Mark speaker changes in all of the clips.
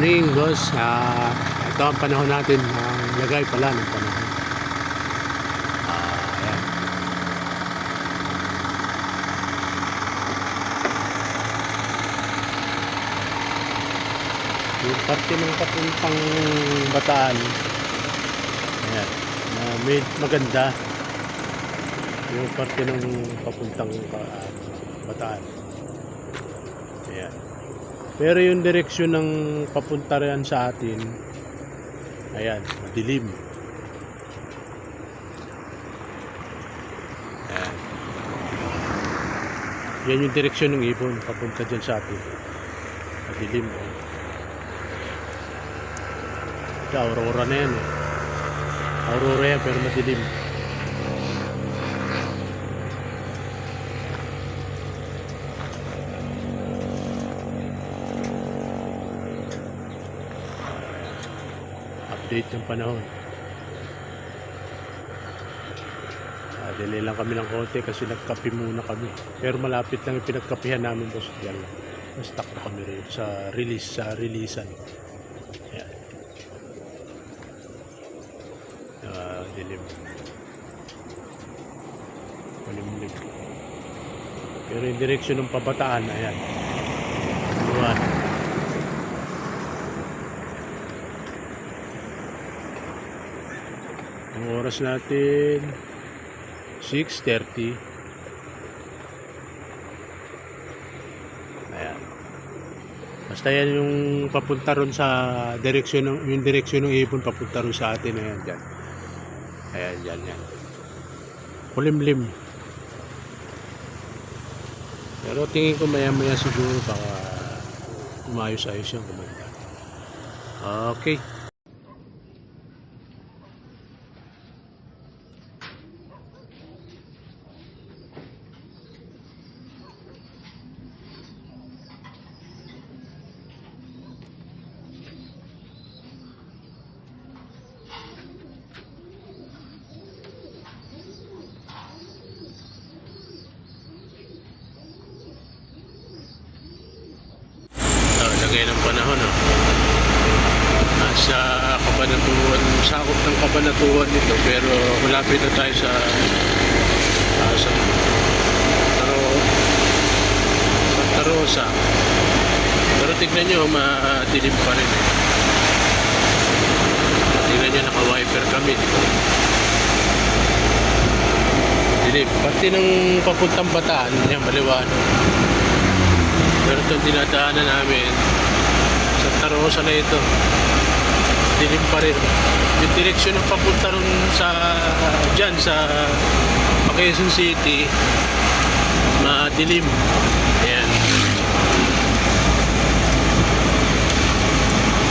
Speaker 1: morning, boss. Ito ang panahon natin. Lagay pala ng panahon. Ayan. Yung parte ng papuntang Bataan. Ayan. Maganda. Yung parte ng papuntang Bataan. Ayan. Pero yung direksyon ng papunta rin sa atin, ayan, madilim. Ayan. Yan yung direksyon ng ibon papunta dyan sa atin. Madilim. Aurora na yan. Aurora yan pero madilim. Update ng panahon. Delay lang kami ng konti kasi nagkape muna kami. Pero malapit lang yung pinagkapihan namin, boss. Yan lang. Na-stuck na kami rin sa releasean. Yan. Dilim. Malimlim. Pero yung direksyon ng pabataan, ayan. Buwan. Ang oras natin 6:30. Ayan. Basta yan yung papunta ron sa direksyon ng ibon papunta ron sa atin. Ayan dyan. Ayan dyan yan. Kulimlim. Pero tingin ko maya siguro baka umayos-ayos yung kumanda. Okay. Lagay ng panahon, nasa Cabanatuan, sakop ng Cabanatuan nito, pero malapit na tayo sa Santa Rosa. Pero tignan nyo, madilim pa rin. Tignan nyo, naka-wiper kami. Dilim. Pati ng papuntang Bataan, yan, maliwanag. Pero itong dinadaanan namin, Santa Rosa na ito, dilim pa rin. Yung direksyon ng papunta rin dyan sa Quezon City, madilim. Ayan.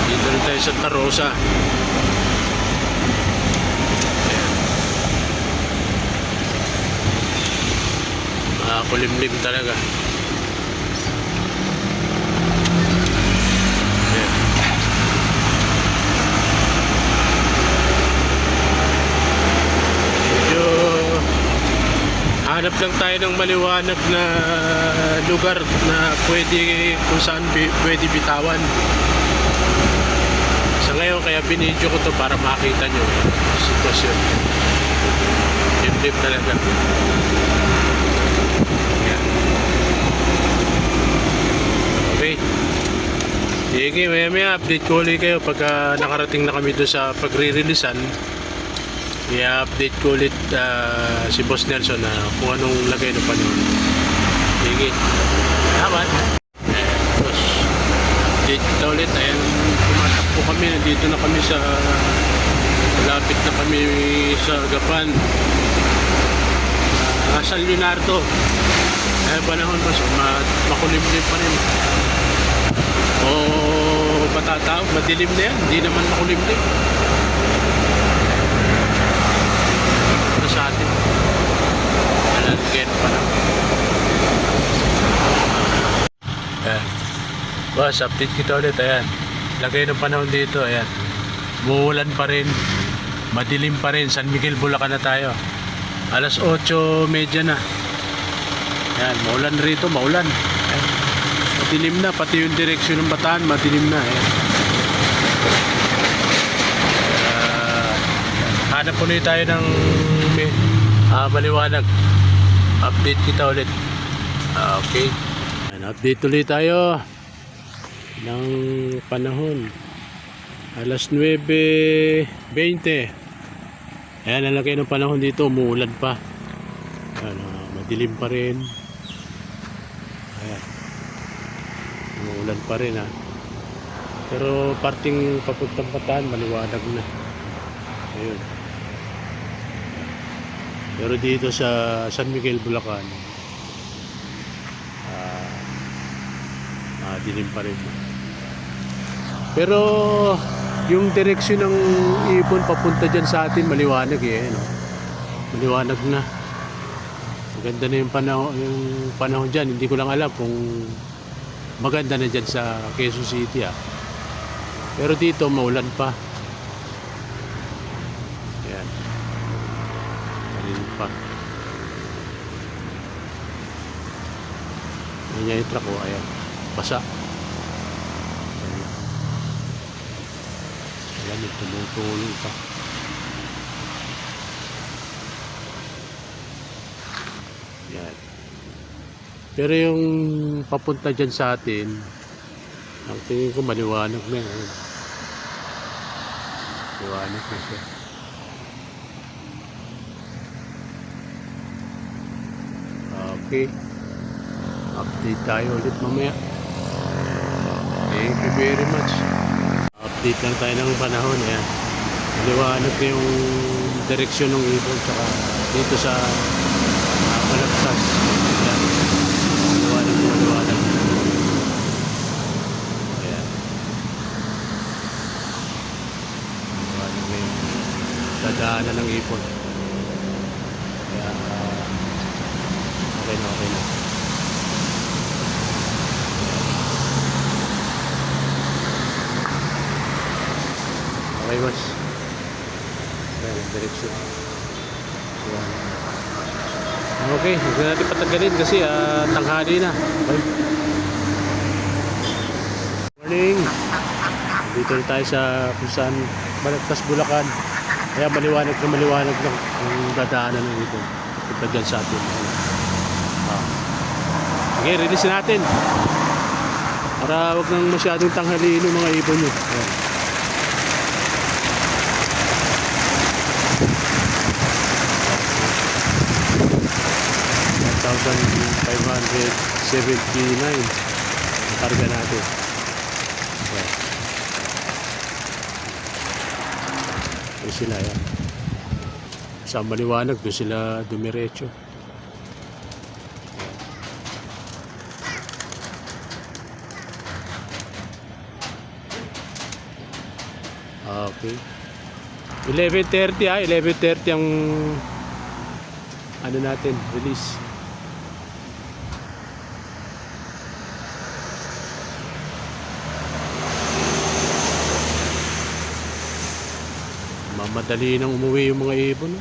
Speaker 1: Dito rin tayo sa Santa Rosa. Ayan. Kulimlim talaga. Hanap lang tayo ng maliwanag na lugar na pwede kung saan pwede bitawan. Sa ngayon kaya binidyo ko to para makita nyo yung sitwasyon. Dip talaga. Yan. Okay. Sige, maya update ko ulit kayo pagka nakarating na kami doon sa pagre-releasean. I-update ko ulit si Boss Nelson na kung anong lagay ng panahon. Sige. Salamat. Boss. Update kita ulit. Ayan, tumatakbo kami. Nandito na kami sa malapit na kami sa Gapan. San Leonardo. Ayan, panahon boss. Makulimlim pa rin. O patataw. Madilim na yan. Hindi naman makulimlim. Sa atin alalagyan pa lang. Boss, update kita ulit. Ayan, lagay ng panahon dito. Ayan, muulan pa rin, madilim pa rin. San Miguel, Bulacan na tayo. Alas 8:30 na. Ayan, maulan rito, maulan. Ayan, madilim na, pati yung direksyon ng Bataan madilim na. Ayan. Hanap ulit tayo ng maliwanag. Update kita ulit. Okay. Update ulit tayo ng panahon. Alas 9:20. Ayan, ang laki ng panahon dito. Umuulan pa. Ayan, madilim pa rin. Ayan. Umuulan pa rin, ha. Pero parting papuntang Bataan, maliwanag na. Ayun. Pero dito sa San Miguel, Bulacan, dilim pa rin. Pero yung direksyon ng ibon papunta dyan sa atin, maliwanag eh. No? Maliwanag na. Maganda na yung panahon dyan. Hindi ko lang alam kung maganda na dyan sa Quezon City. Pero dito, maulan pa. Ayan. Malilim pa. Ayan yung truck ko. Ayan. Basa. Ayan, tumutulong pa. Ayan. Pero yung papunta dyan sa atin, ang tingin ko maliwanag na. Ayan. Maliwanag na siya. Okay. Update tayo ulit mamaya. Thank you very much. Update lang tayo ng panahon. Ayan. Maliwanag na yung direksyon ng ibon tsaka dito sa Malagtas. Ayan. Maliwanag na maliwanag. Ayan. Maliwanag na yung dadaanan ng ibon. Kaya okay na, okay na. Okay, mas. Ayan, direksyon. Okay, huwag na natin patagalin kasi tanghali na. Okay. Morning. Dito na tayo sa kung saan Balagtas, Bulacan. Kaya maliwanag lang ang dadaanan ng ito. Punta dyan sa atin. Okay, release natin. Para huwag nang masyadong tanghaliin yung mga ibon nyo. Ayan. 1,579 ang karga natin. Ayan. Ayan sila, yan. Sa maliwanag, doon sila dumiretso. Okay. 11:30 11:30 ang ano natin, release. Mamadali nang umuwi yung mga ibon.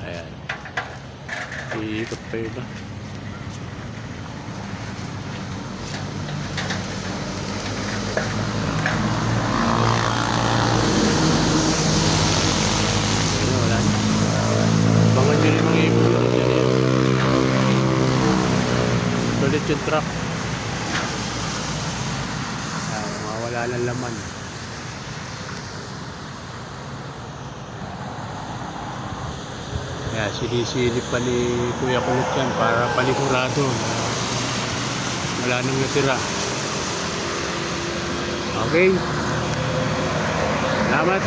Speaker 1: Ayan. Iikot pa iba. Ulit yung truck. Mawala ng laman. Kaya sinisilip pa ni Kuya Kulot yan para panigurado na wala nang natira. Okay. Salamat.